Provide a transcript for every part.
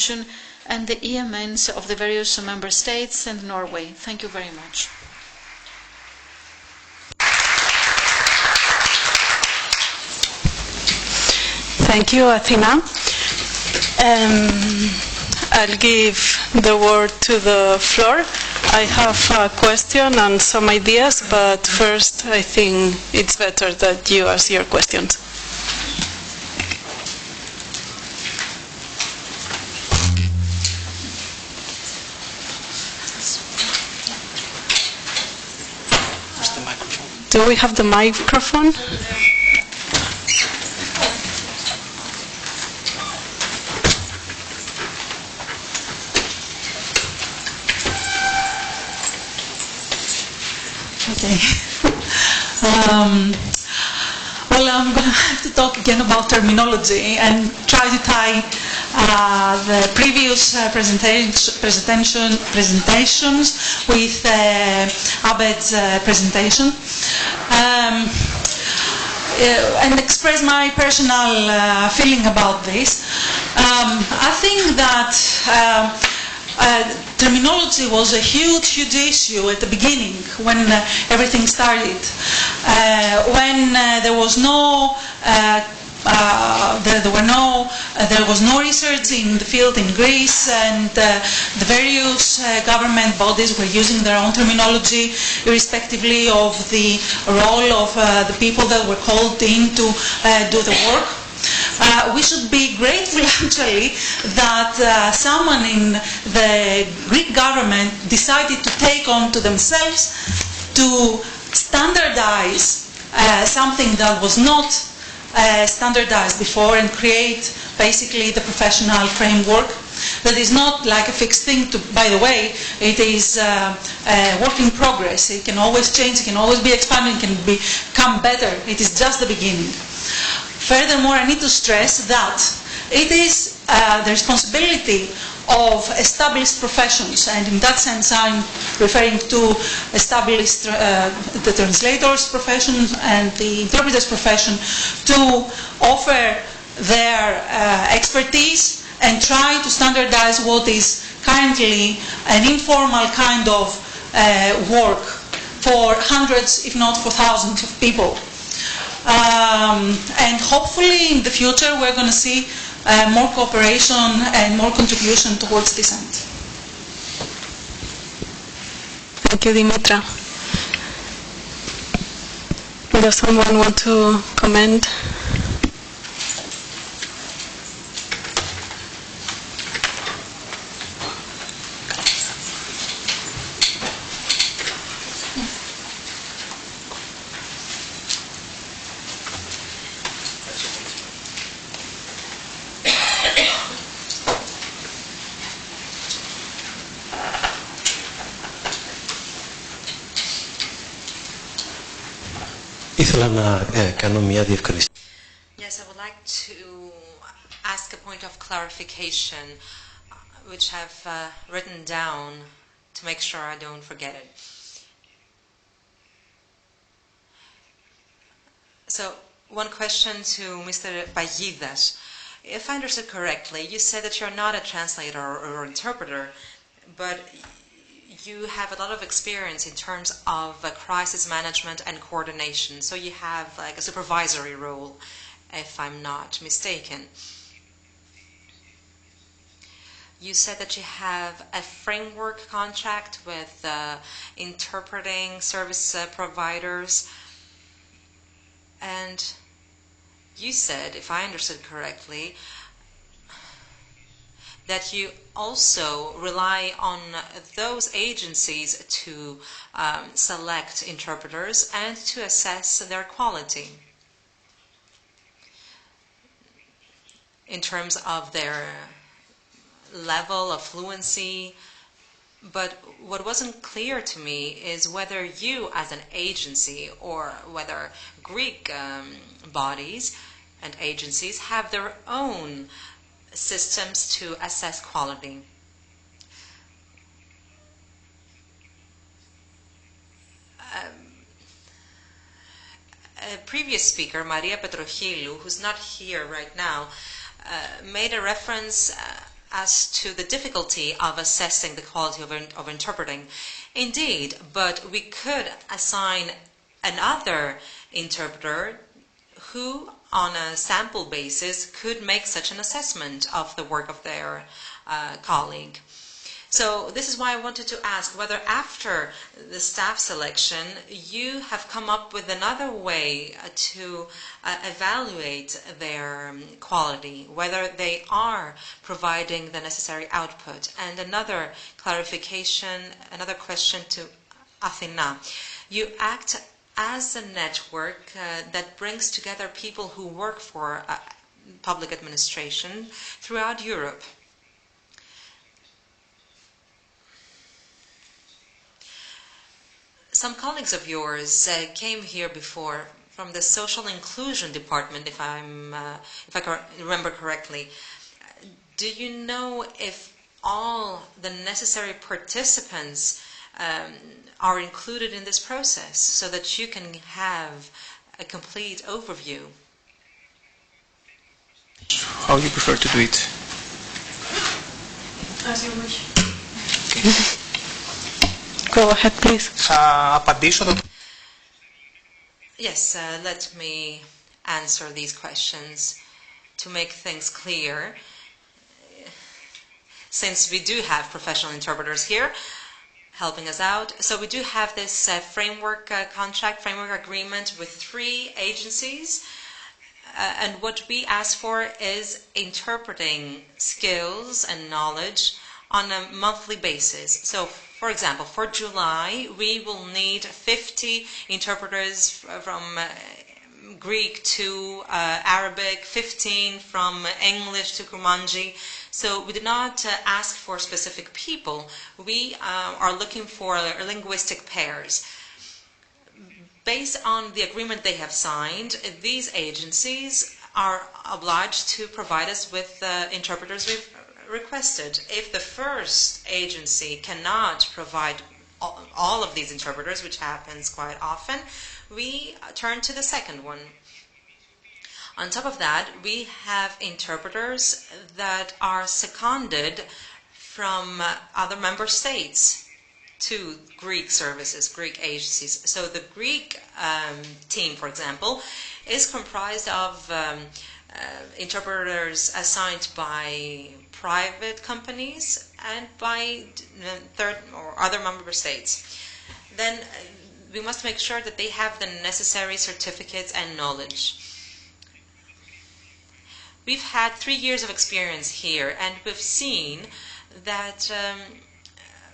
Commission and the EMNs of the various member states and Norway. Thank you very much. Thank you, Athena. I'll give the word to the floor. I have a question and some ideas, but first I think it's better that you ask your questions. Do we have the microphone? Okay. Well, I'm going to have to talk again about terminology and try to tie the previous presentations with Abed's presentation and express my personal feeling about this. I think that terminology was a huge issue at the beginning when everything started. When there was no research in the field in Greece, and the various government bodies were using their own terminology, irrespectively of the role of the people that were called in to do the work. We should be grateful, actually, that someone in the Greek government decided to take on to themselves to standardize something that was not standardized before, and create basically the professional framework that is not like a fixed thing. By the way, it is a work in progress. It can always change, it can always be expanded, it can become better. It is just the beginning. Furthermore, I need to stress that it is the responsibility of established professions, and in that sense I'm referring to established the translators' profession and the interpreters' profession, to offer their expertise and try to standardize what is currently an informal kind of work for hundreds, if not for thousands of people. And hopefully in the future we're going to see more cooperation and more contribution towards this end. Thank you, Dimitra. Does someone want to comment? Yes, I would like to ask a point of clarification, which I've written down to make sure I don't forget it. So, one question to Mr. Pagidas. If I understood correctly, you said that you're not a translator or interpreter, but you have a lot of experience in terms of crisis management and coordination. So you have like a supervisory role, if I'm not mistaken. You said that you have a framework contract with interpreting service providers. And you said, if I understood correctly, that you also rely on those agencies to select interpreters and to assess their quality in terms of their level of fluency. But what wasn't clear to me is whether you as an agency, or whether Greek bodies and agencies have their own systems to assess quality. A previous speaker, Maria Petrochilou, who's not here right now, made a reference as to the difficulty of assessing the quality of interpreting. Indeed, but we could assign another interpreter who, on a sample basis, could make such an assessment of the work of their colleague. So this is why I wanted to ask whether after the staff selection you have come up with another way to evaluate their quality, whether they are providing the necessary output. And another clarification, another question to Athena. You act as a network that brings together people who work for public administration throughout Europe. Some colleagues of yours came here before from the social inclusion department, if I remember correctly. Do you know if all the necessary participants are included in this process so that you can have a complete overview? How you prefer to do it? As you wish. Okay. Go ahead, please. Θα απαντήσω το... Yes, let me answer these questions to make things clear. Since we do have professional interpreters here helping us out, so we do have this framework agreement with 3 agencies, and what we ask for is interpreting skills and knowledge on a monthly basis. So, for example, for July, we will need 50 interpreters from Greek to Arabic, 15 from English to Kurmanji. So we do not ask for specific people. We are looking for linguistic pairs. Based on the agreement they have signed, these agencies are obliged to provide us with interpreters we've requested. If the first agency cannot provide all of these interpreters, which happens quite often, we turn to the second one. On top of that, we have interpreters that are seconded from other member states to Greek services, Greek agencies. So the Greek team, for example, is comprised of interpreters assigned by private companies and by third or other member states. Then we must make sure that they have the necessary certificates and knowledge. We've had 3 years of experience here, and we've seen that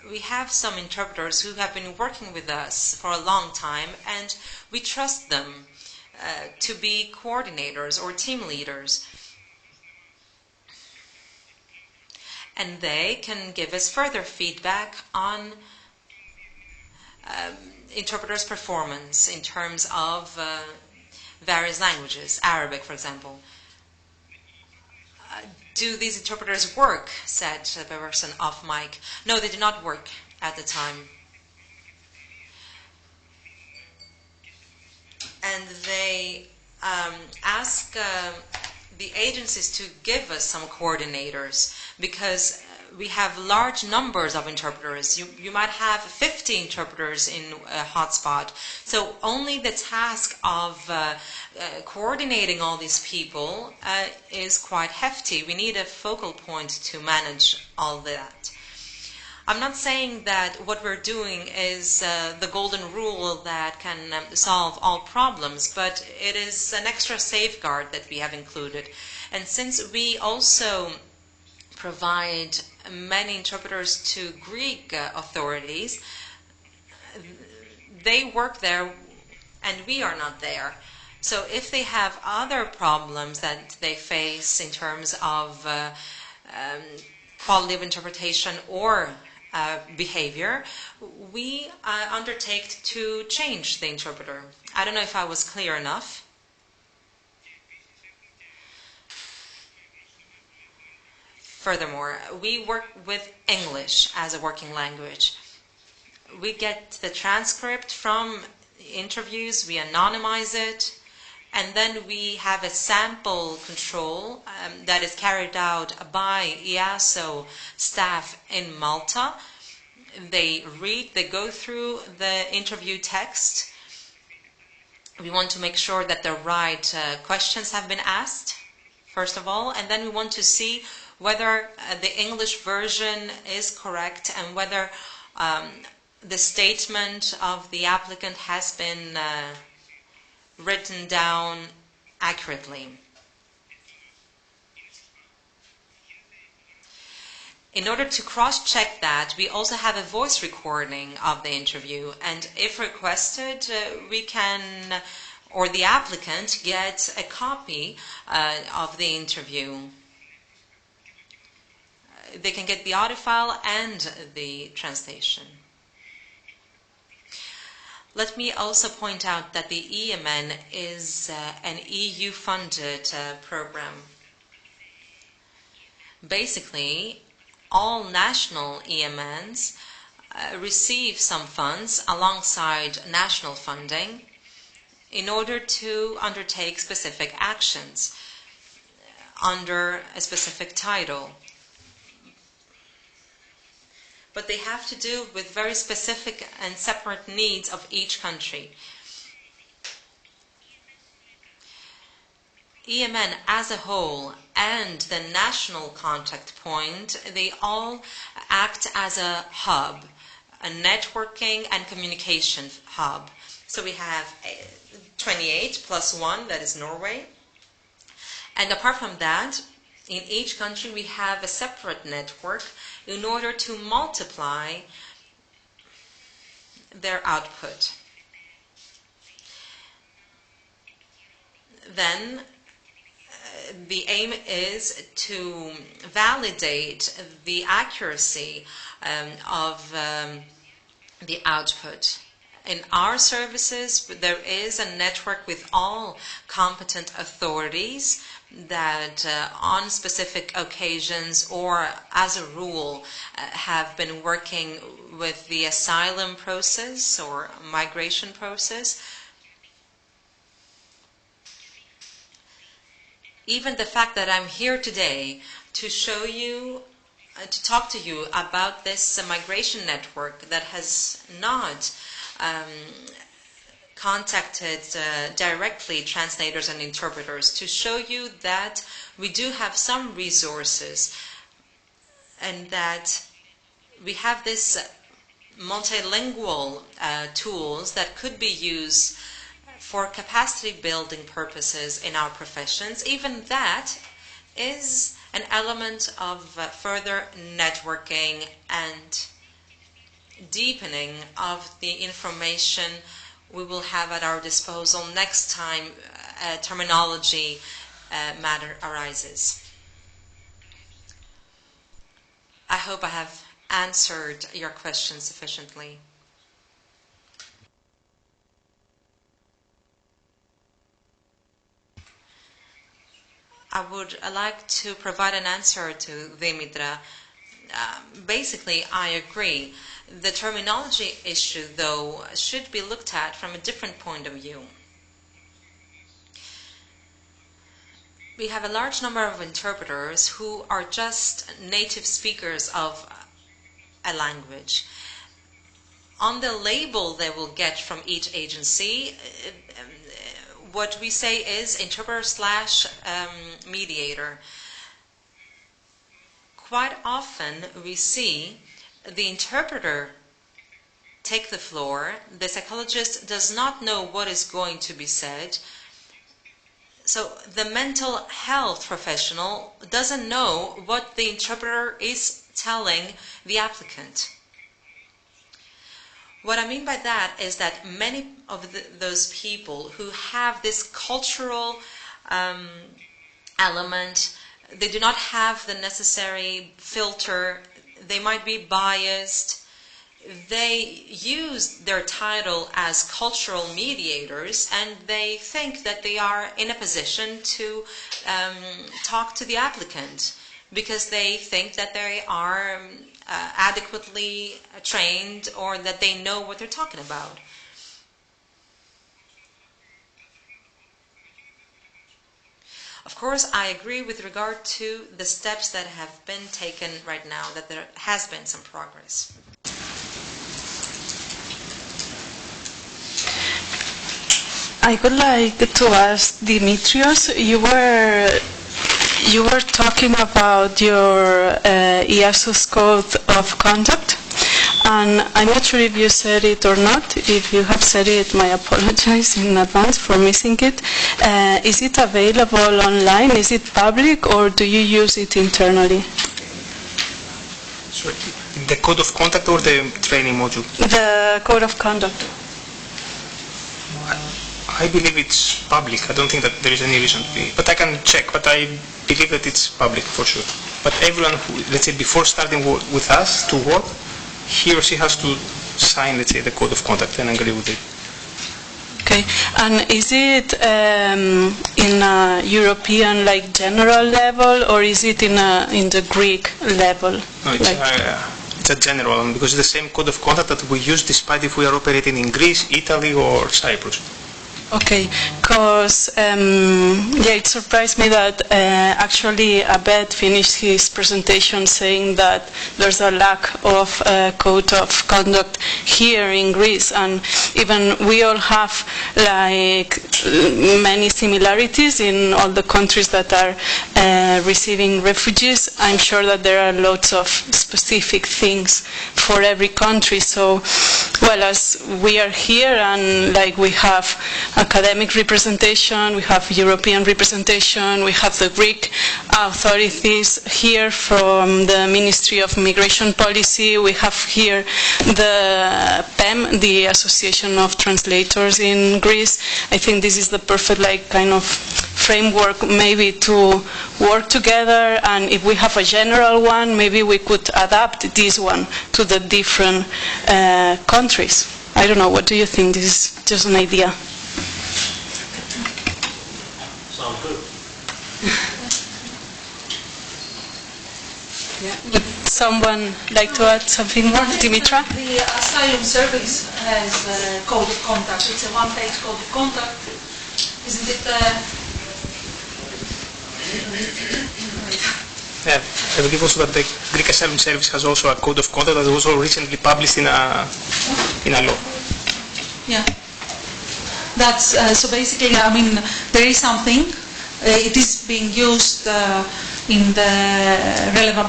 we have some interpreters who have been working with us for a long time, and we trust them to be coordinators or team leaders. And they can give us further feedback on interpreters' performance in terms of various languages, Arabic, for example. Do these interpreters work? Said the person off mic. No, they did not work at the time. And they ask the agencies to give us some coordinators, because we have large numbers of interpreters. You might have 50 interpreters in a hotspot. So only the task of coordinating all these people is quite hefty. We need a focal point to manage all that. I'm not saying that what we're doing is the golden rule that can solve all problems, but it is an extra safeguard that we have included. And since we also provide many interpreters to Greek authorities, they work there and we are not there. So if they have other problems that they face in terms of quality of interpretation or behavior, we undertake to change the interpreter. I don't know if I was clear enough. Furthermore, we work with English as a working language. We get the transcript from interviews, we anonymize it, And then we have a sample control that is carried out by EASO staff in Malta. They go through the interview text. We want to make sure that the right questions have been asked, first of all, and then we want to see whether the English version is correct and whether the statement of the applicant has been written down accurately. In order to cross-check that, we also have a voice recording of the interview, and if requested, we can, or the applicant, get a copy of the interview. They can get the audio file and the translation. Let me also point out that the EMN is an EU-funded program. Basically, all national EMNs receive some funds alongside national funding in order to undertake specific actions under a specific title. But they have to do with very specific and separate needs of each country. EMN as a whole and the national contact point, they all act as a hub, a networking and communication hub. So we have 28 plus 1, that is Norway. And apart from that, in each country we have a separate network in order to multiply their output. Then the aim is to validate the accuracy of the output. In our services, there is a network with all competent authorities that on specific occasions or as a rule have been working with the asylum process or migration process. Even the fact that I'm here today to show you, to talk to you about this migration network that has not contacted directly translators and interpreters, to show you that we do have some resources and that we have this multilingual tools that could be used for capacity building purposes in our professions. Even that is an element of further networking and deepening of the information we will have at our disposal next time a terminology matter arises. I hope I have answered your question sufficiently. I would like to provide an answer to Dimitra. Basically, I agree. The terminology issue, though, should be looked at from a different point of view. We have a large number of interpreters who are just native speakers of a language. On the label they will get from each agency, what we say is interpreter/mediator. Quite often we see the interpreter take the floor, the psychologist does not know what is going to be said, so the mental health professional doesn't know what the interpreter is telling the applicant. What I mean by that is that many of those people who have this cultural element, they do not have the necessary filter, they might be biased, they use their title as cultural mediators and they think that they are in a position to talk to the applicant because they think that they are adequately trained or that they know what they're talking about. Of course, I agree with regard to the steps that have been taken right now, that there has been some progress. I would like to ask Dimitrios, you were talking about your EASO's code of conduct, and I'm not sure if you said it or not. If you have said it, I apologize in advance for missing it. Is it available online? Is it public, or do you use it internally? Sorry, the code of conduct or the training module? The code of conduct. I believe it's public. I don't think that there is any reason to be. But I can check. But I believe that it's public for sure. But everyone who, let's say, before starting with us to work, he or she has to sign, let's say, the code of conduct and agree with it. Okay, and is it in a European, like, general level, or is it in the Greek level? No, it's a general one, because it's the same code of conduct that we use despite if we are operating in Greece, Italy, or Cyprus. Okay, because it surprised me that actually Abed finished his presentation saying that there's a lack of code of conduct here in Greece, and even we all have like many similarities in all the countries that are receiving refugees. I'm sure that there are lots of specific things for every country. So, well, as we are here and like we have academic representation, we have European representation, we have the Greek authorities here from the Ministry of Migration Policy, we have here the PEM, the Association of Translators in Greece. I think this is the perfect like kind of framework maybe to work together, and if we have a general one, maybe we could adapt this one to the different countries. I don't know, what do you think? This is just an idea. Sounds good. Would someone like to add something more? Dimitra? The Asylum Service has a code of conduct. It's a one-page code of conduct. Isn't it? Yeah, I believe also that the Greek Asylum Service has also a code of conduct that was also recently published in a law. Yeah. That's so basically. I mean, there is something. It is being used in the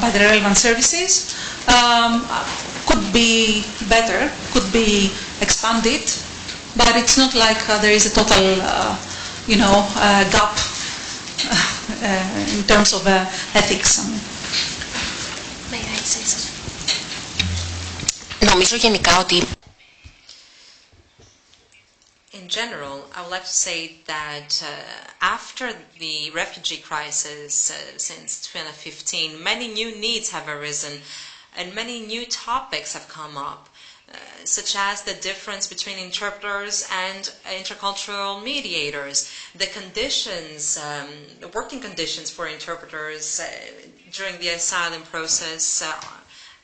by the relevant services. Could be better. Could be expanded. But it's not like there is a total, gap in terms of ethics. May I say something? Νομίζω γενικά ότι In general, I would like to say that after the refugee crisis since 2015, many new needs have arisen and many new topics have come up, such as the difference between interpreters and intercultural mediators, the conditions, working conditions for interpreters during the asylum process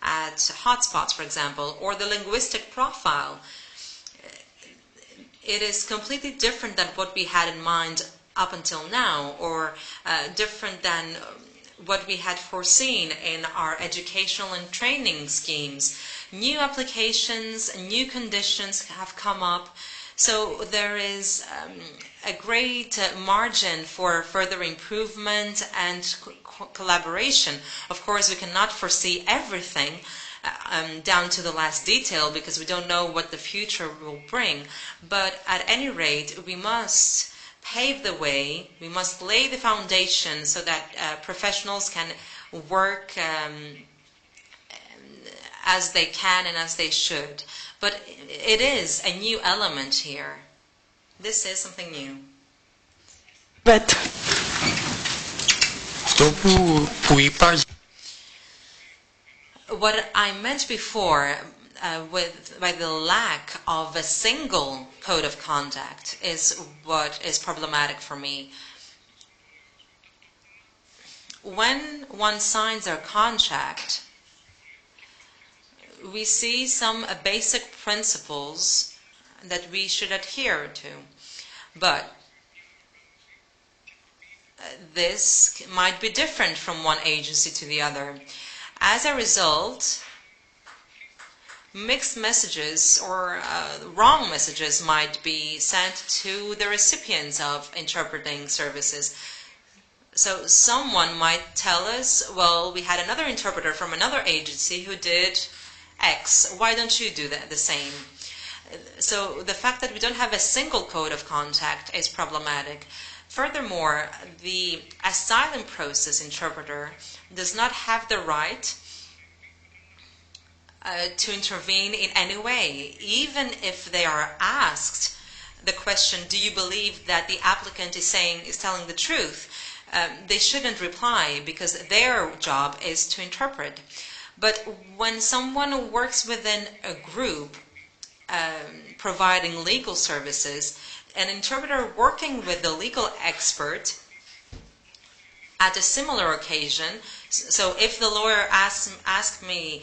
at hotspots, for example, or the linguistic profile. It is completely different than what we had in mind up until now, or different than what we had foreseen in our educational and training schemes. New applications, new conditions have come up, so there is a great margin for further improvement and collaboration. Of course, we cannot foresee everything down to the last detail because we don't know what the future will bring, but at any rate, we must pave the way, we must lay the foundation so that professionals can work as they can and as they should. But it is a new element here. This is something new. But Αυτό που είπα... What I meant before by the lack of a single code of conduct is what is problematic for me. When one signs a contract, we see some basic principles that we should adhere to. But this might be different from one agency to the other. As a result, mixed messages or wrong messages might be sent to the recipients of interpreting services. So someone might tell us, well, we had another interpreter from another agency who did X. Why don't you do the same? So the fact that we don't have a single code of contact is problematic. Furthermore, the asylum process interpreter does not have the right to intervene in any way, even if they are asked the question, do you believe that the applicant is telling the truth? They shouldn't reply because their job is to interpret. But when someone works within a group providing legal services, an interpreter working with the legal expert at a similar occasion, so if the lawyer asks me,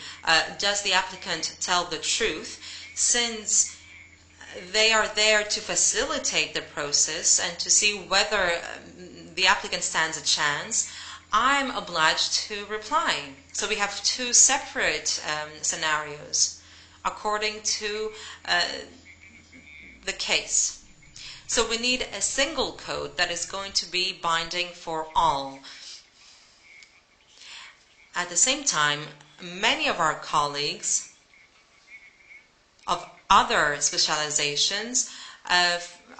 does the applicant tell the truth, since they are there to facilitate the process and to see whether the applicant stands a chance, I'm obliged to reply. So we have two separate scenarios according to the case. So we need a single code that is going to be binding for all. At the same time, many of our colleagues of other specializations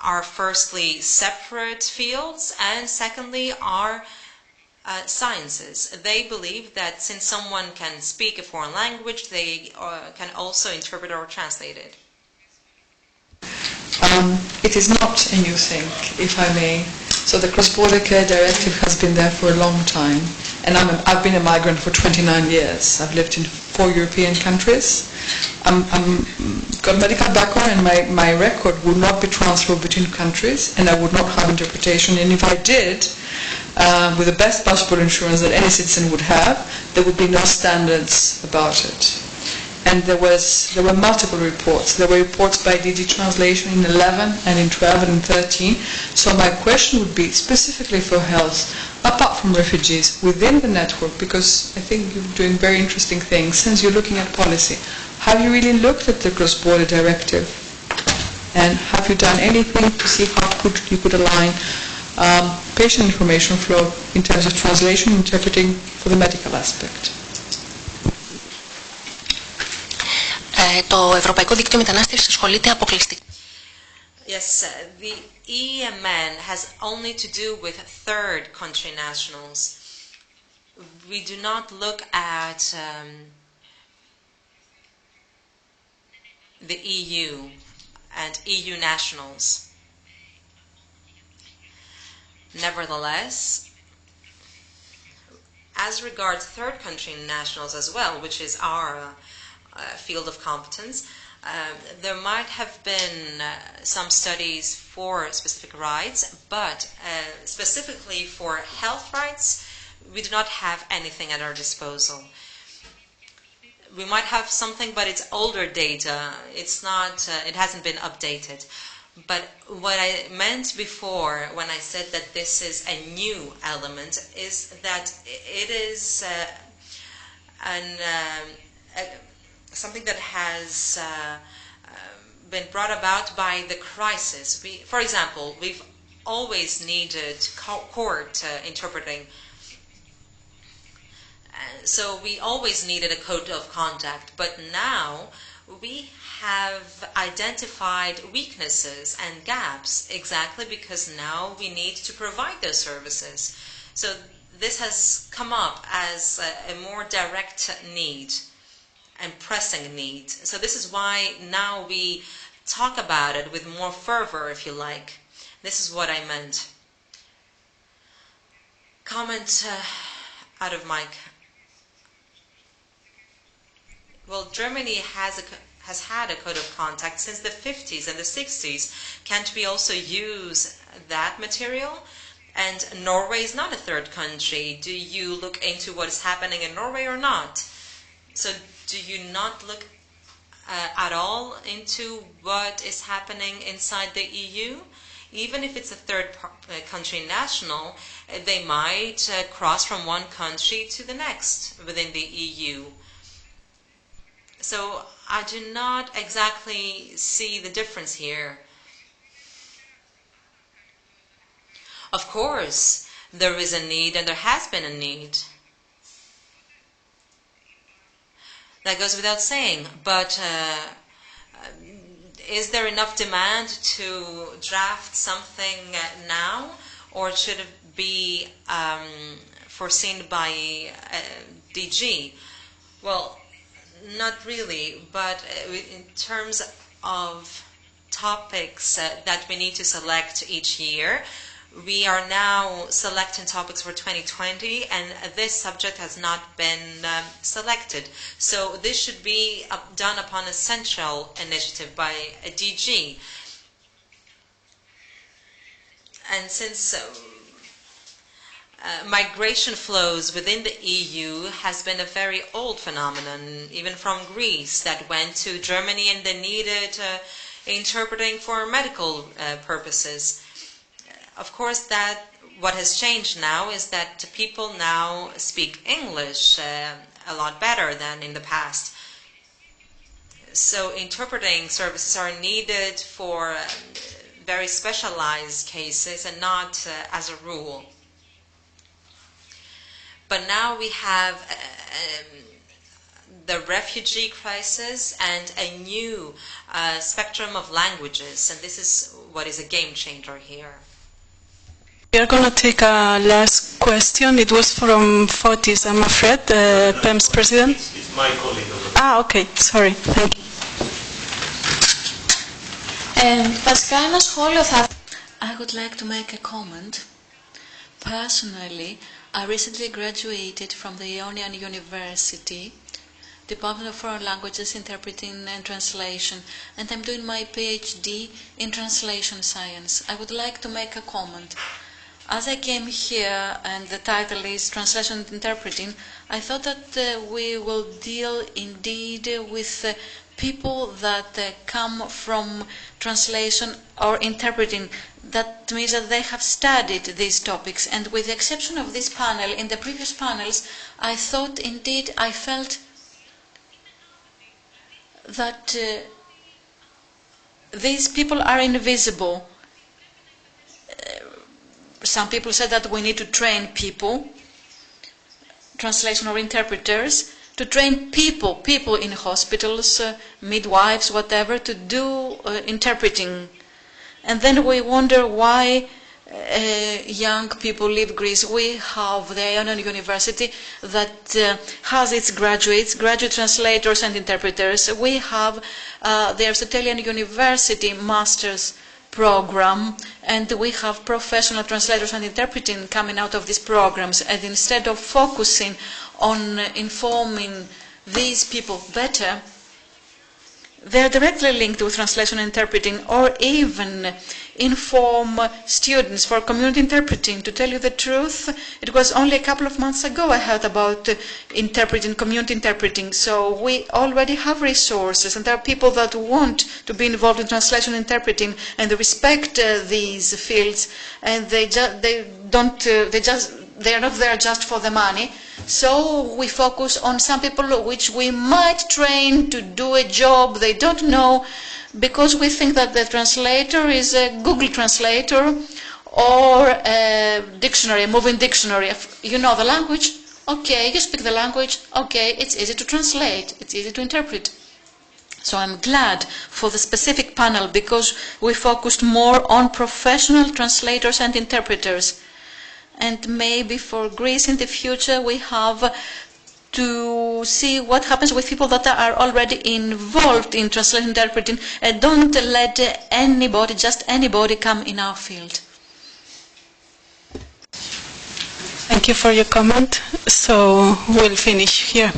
are firstly separate fields and secondly are sciences. They believe that since someone can speak a foreign language, they can also interpret or translate it. It is not a new thing, if I may. So the Cross-Border Care Directive has been there for a long time, and I've been a migrant for 29 years. I've lived in 4 European countries. I've got a medical background, and my record would not be transferred between countries, and I would not have interpretation. And if I did, with the best possible insurance that any citizen would have, there would be no standards about it. And there were multiple reports. There were reports by DG Translation in 11 and in 12 and in 13. So my question would be specifically for health, apart from refugees, within the network, because I think you're doing very interesting things since you're looking at policy. Have you really looked at the cross-border directive? And have you done anything to see how you could align patient information flow in terms of translation, interpreting for the medical aspect? Το Ευρωπαϊκό Δίκτυο Μετανάστευσης ασχολείται αποκλειστικά. Yes, the EMN has only to do with third country nationals. We do not look at the EU and EU nationals. Nevertheless, as regards third country nationals as well, which is our field of competence, there might have been some studies for specific rights, but specifically for health rights, we do not have anything at our disposal. We might have something, but it's older data. It's not. It hasn't been updated. But what I meant before when I said that this is a new element is that it is something that has been brought about by the crisis. For example, we've always needed court interpreting. So we always needed a code of conduct, but now we have identified weaknesses and gaps exactly because now we need to provide those services. So this has come up as a more direct need and pressing need. So this is why now we talk about it with more fervor, if you like. This is what I meant. Comment out of mic. Well, Germany has had a code of conduct since the 50s and the 60s. Can't we also use that material? And Norway is not a third country. Do you look into what is happening in Norway or not? So do you not look at all into what is happening inside the EU? Even if it's a third country national, they might cross from one country to the next within the EU. So I do not exactly see the difference here. Of course, there is a need, and there has been a need. That goes without saying, but is there enough demand to draft something now, or should it be foreseen by DG? Well, not really, but in terms of topics that we need to select each year, we are now selecting topics for 2020, and this subject has not been selected. So this should be done upon a central initiative by a DG. And since migration flows within the EU has been a very old phenomenon, even from Greece, that went to Germany and they needed interpreting for medical purposes. Of course, that what has changed now is that people now speak English a lot better than in the past. So interpreting services are needed for very specialized cases and not as a rule. But now we have the refugee crisis and a new spectrum of languages, and this is what is a game changer here. We are going to take a last question. It was from Fotis, I'm afraid, PEM's president. It's my colleague. Okay, sorry. Thank you. I would like to make a comment. Personally, I recently graduated from the Ionian University, Department of Foreign Languages, Interpreting and Translation, and I'm doing my PhD in Translation Science. I would like to make a comment. As I came here, and the title is Translation and Interpreting, I thought that we will deal indeed with people that come from translation or interpreting. That means that they have studied these topics, and with the exception of this panel, in the previous panels, I thought indeed, I felt that these people are invisible. Some people said that we need to train people, translation or interpreters, to train people in hospitals, midwives, whatever, to do interpreting. And then we wonder why young people leave Greece. We have the Ionian University that has its graduate translators and interpreters. We have the Aristotelian University Master's program, and we have professional translators and interpreting coming out of these programs. And instead of focusing on informing these people better, they're directly linked with translation and interpreting, or even inform students for community interpreting. To tell you the truth, it was only a couple of months ago I heard about interpreting, community interpreting. So we already have resources, and there are people that want to be involved in translation and interpreting, and they respect these fields, and they are not there just for the money. So we focus on some people which we might train to do a job they don't know, because we think that the translator is a Google translator or a dictionary, a moving dictionary. If you know the language, okay, you speak the language, okay, it's easy to translate, it's easy to interpret. So I'm glad for the specific panel, because we focused more on professional translators and interpreters. And maybe for Greece in the future we have to see what happens with people that are already involved in translation and interpreting, and don't let anybody, just anybody, come in our field. Thank you for your comment. So we'll finish here.